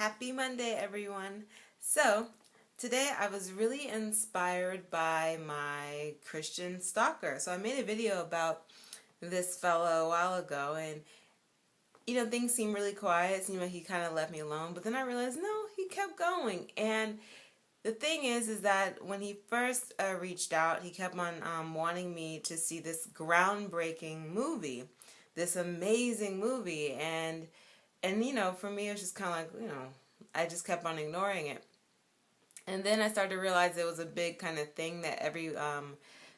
Happy Monday, everyone. So, today I was really inspired by my Christian stalker. So, I made a video about this fellow a while ago, and things seemed really quiet. It seemed like he kind of left me alone, but then I realized no, he kept going. And the thing is that when he first reached out, he kept on wanting me to see this groundbreaking movie, this amazing movie, and for me, it was just kind of like, I just kept on ignoring it. And then I started to realize it was a big kind of thing that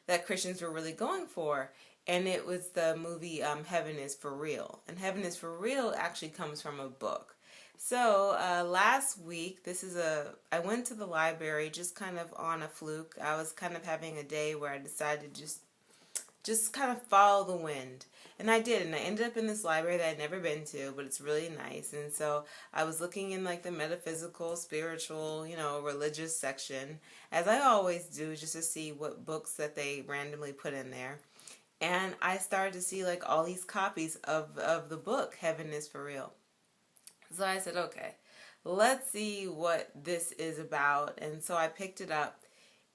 that Christians were really going for. And it was the movie Heaven is for Real. And Heaven is for Real actually comes from a book. So last week, I went to the library just kind of on a fluke. I was kind of having a day where I decided to just kind of follow the wind. And I did, and I ended up in this library that I'd never been to, but it's really nice. And so I was looking in like the metaphysical, spiritual, religious section, as I always do, just to see what books that they randomly put in there. And I started to see like all these copies of the book, Heaven is for Real. So I said, okay, let's see what this is about. And so I picked it up.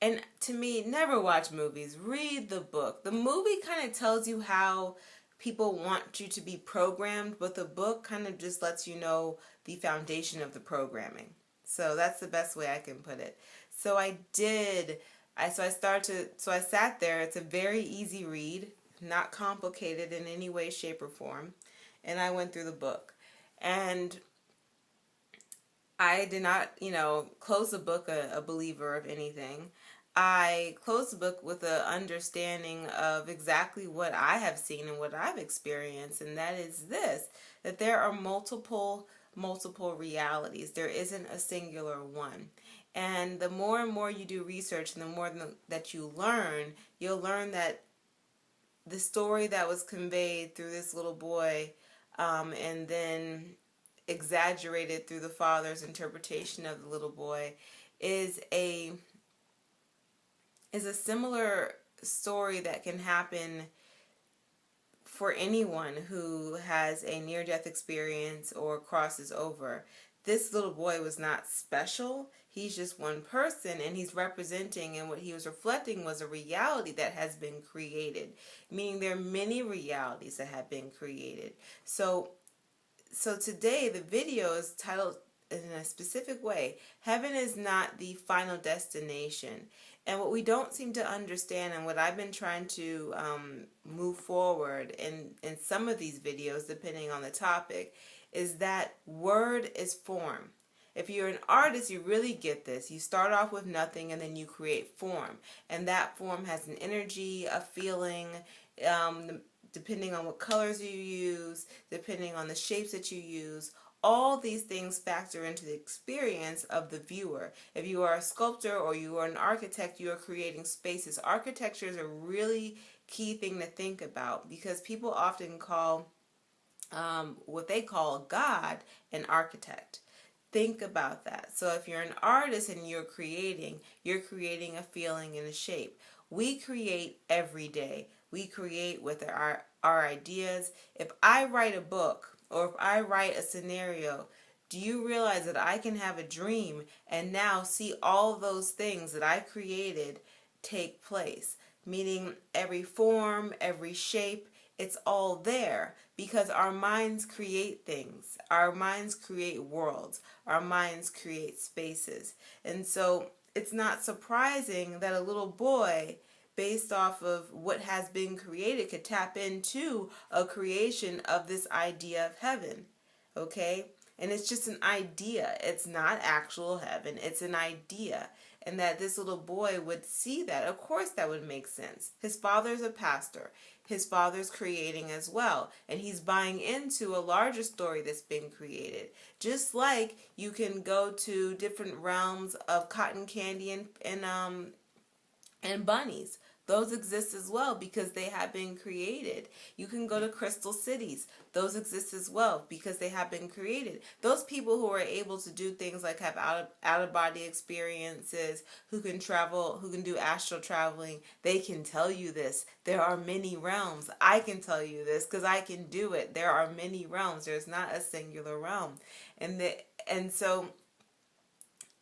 And to me, never watch movies. Read the book. The movie kind of tells you how people want you to be programmed, but the book kind of just lets you know the foundation of the programming. So that's the best way I can put it. So I did. I sat there. It's a very easy read, not complicated in any way, shape, or form. And I went through the book. And I did not, close the book a believer of anything. I closed the book with an understanding of exactly what I have seen and what I've experienced, and that is this, that there are multiple realities. There isn't a singular one. And the more and more you do research and the more that you learn, you'll learn that the story that was conveyed through this little boy and then exaggerated through the father's interpretation of the little boy is a similar story that can happen for anyone who has a near-death experience or crosses over. This little boy was not special. He's just one person, and he's representing, and what he was reflecting was a reality that has been created, meaning there are many realities that have been created. So today the video is titled in a specific way, Heaven is not the final destination. And what we don't seem to understand, and what I've been trying to move forward in some of these videos, depending on the topic, is that word is form. If you're an artist, you really get this. You start off with nothing and then you create form. And that form has an energy, a feeling, depending on what colors you use, depending on the shapes that you use. All these things factor into the experience of the viewer. If you are a sculptor or you are an architect, you are creating spaces. Architecture is a really key thing to think about because people often call what they call God an architect. Think about that. So if you're an artist and you're creating a feeling and a shape. We create every day. We create with our ideas. If I write a book, or if I write a scenario, do you realize that I can have a dream and now see all those things that I created take place? Meaning every form, every shape, it's all there because our minds create things. Our minds create worlds. Our minds create spaces. And so it's not surprising that a little boy, based off of what has been created, could tap into a creation of this idea of heaven, okay? And it's just an idea. It's not actual heaven. It's an idea. And that this little boy would see that. Of course that would make sense. His father's a pastor. His father's creating as well. And he's buying into a larger story that's been created. Just like you can go to different realms of cotton candy and bunnies. Those exist as well because they have been created. You can go to crystal cities. Those exist as well because they have been created. Those people who are able to do things like have out-of-body experiences, who can travel, who can do astral traveling, they can tell you this. There are many realms. I can tell you this because I can do it. There are many realms. There's not a singular realm. And so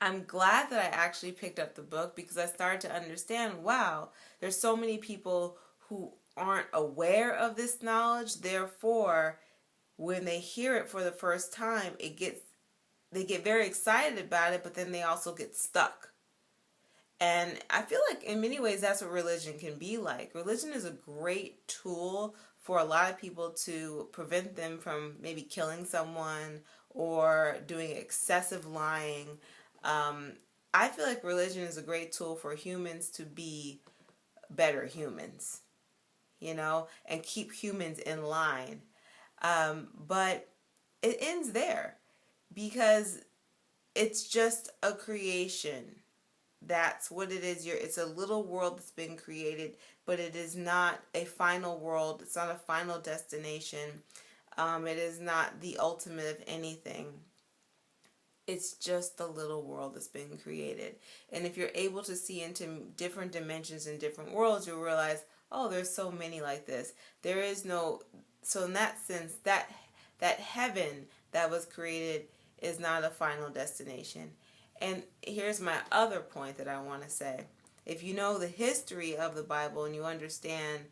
I'm glad that I actually picked up the book because I started to understand, wow, there's so many people who aren't aware of this knowledge. Therefore, when they hear it for the first time, they get very excited about it, but then they also get stuck. And I feel like in many ways that's what religion can be like. Religion is a great tool for a lot of people to prevent them from maybe killing someone or doing excessive lying. Um, I feel like religion is a great tool for humans to be better humans, and keep humans in line. But it ends there because it's just a creation. That's what it is. It's a little world that's been created, but it is not a final world. It's not a final destination. It is not the ultimate of anything. It's just a little world that's been created. And if you're able to see into different dimensions and different worlds, you'll realize, oh, there's so many like this. There is no, so in that sense, that heaven that was created is not a final destination. And here's my other point that I want to say. If you know the history of the Bible and you understand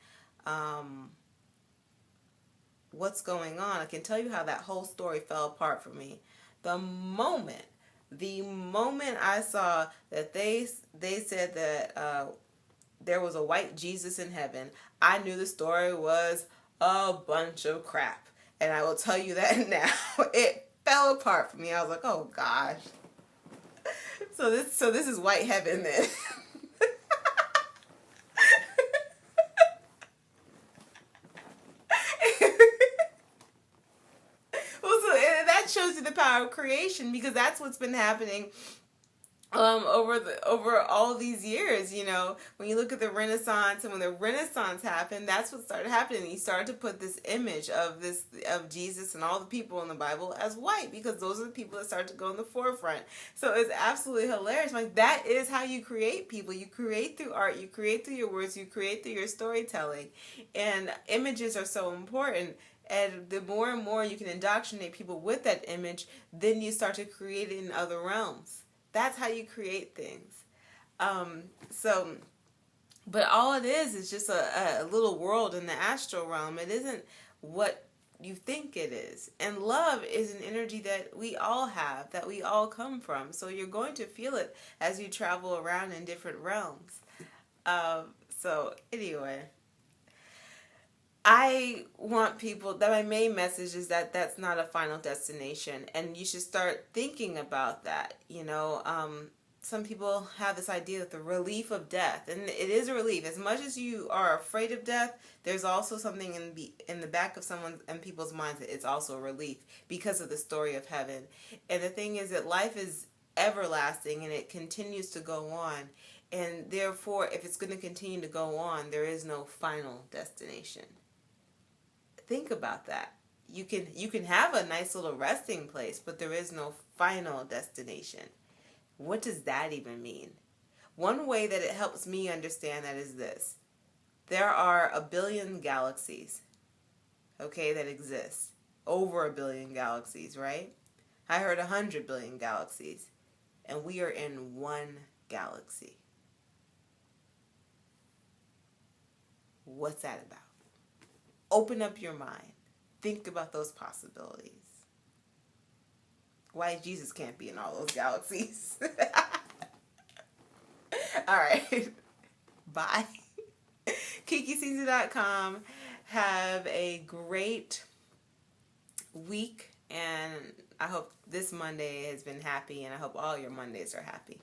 what's going on, I can tell you how that whole story fell apart for me. The moment I saw that they said that there was a white Jesus in heaven, I knew the story was a bunch of crap. And I will tell you that now. It fell apart for me. I was like, oh gosh. So this is white heaven then. Well, so that shows you the power of creation because that's what's been happening over all these years. When you look at the Renaissance, and when the Renaissance happened, that's what started happening. He started to put this image of Jesus and all the people in the Bible as white because those are the people that started to go in the forefront. So it's absolutely hilarious. Like, that is how you create people. You create through art, you create through your words, you create through your storytelling. And images are so important. And the more and more you can indoctrinate people with that image, then you start to create it in other realms. That's how you create things. But all it is just a little world in the astral realm. It isn't what you think it is. And love is an energy that we all have, that we all come from. So you're going to feel it as you travel around in different realms. So anyway, I want people, that my main message is that that's not a final destination, and you should start thinking about that. Some people have this idea that the relief of death, and it is a relief. As much as you are afraid of death, there's also something in the back of people's minds that it's also a relief because of the story of heaven. And the thing is that life is everlasting and it continues to go on. And therefore, if it's going to continue to go on, there is no final destination. Think about that. You can have a nice little resting place, but there is no final destination. What does that even mean? One way that it helps me understand that is this. There are 1 billion galaxies, okay, that exist. Over 1 billion galaxies, right? I heard 100 billion galaxies, and we are in one galaxy. What's that about? Open up your mind. Think about those possibilities. Why Jesus can't be in all those galaxies. All right. Bye. KikiCeasy.com. Have a great week, and I hope this Monday has been happy, and I hope all your Mondays are happy.